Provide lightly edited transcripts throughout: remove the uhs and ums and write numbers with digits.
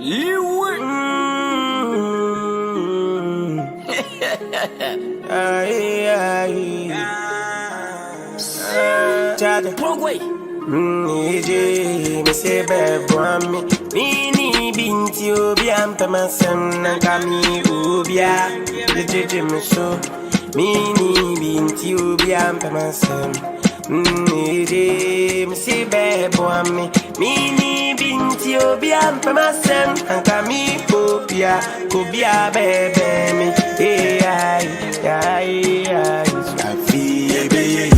Lilwin. Me say baby me mini binti obi ampe masem na kami obia jeje me so mini binti obi ampe masem me say baby me mini binti obi ampe masem na kami obia baby me ay I feel baby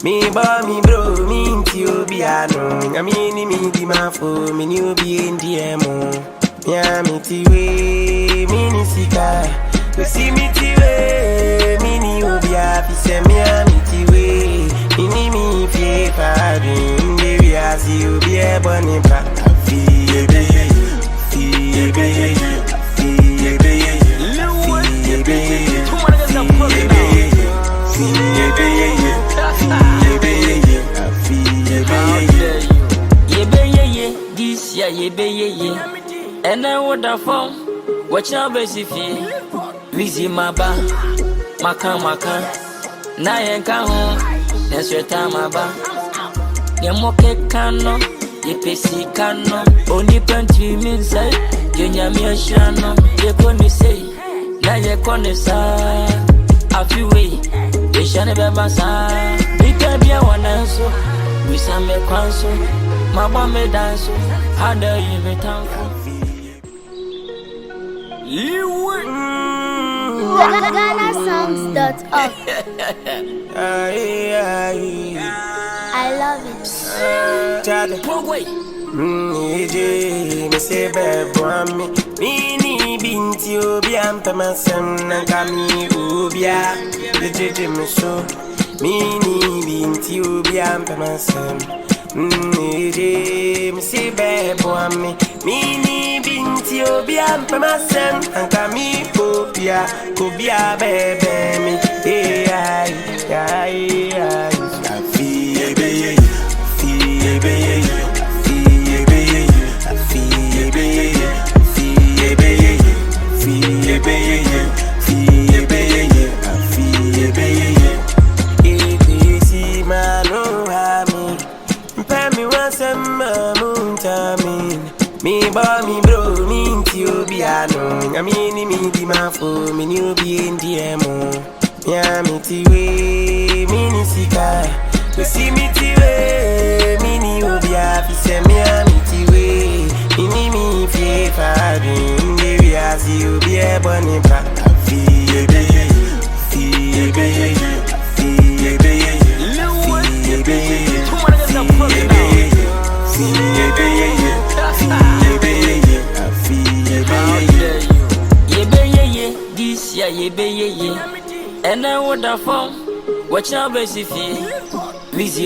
me boy me bro me into piano I mean me di ma fo me new be in demo ya me ti we me ni sika we see me ti we me ni obia fi se me ti we me mi fi fa din baby I see you be a bunny pa fi this year ye be ye and I would have found watch out busy fee Weezy maba maka na yenka ho that's your time aba ye moke kano ye pesi kano oni penti min say ye nyame ahirano ye koni say na ye koni sa afiwe ye shane be masa bika bia wananso we some kwanso mama me dance how do you be thankful GhanaSongs.org. I love it. Me say baby me mini binti obi ampe masem na kami obia jeje me so mini binti obi ampe masem me say baby me mini binti obi ampe masem na kami obia baby me ay I feel baby me boy me bro me into piano I mean me di ma fo me new be in demo ya me ti we me ni sika we see me ti we me ni obia fi se me ti we me fi fa din baby I see you be a bunny pa fi this year ye be ye and I would have found watch out busy fee Weezy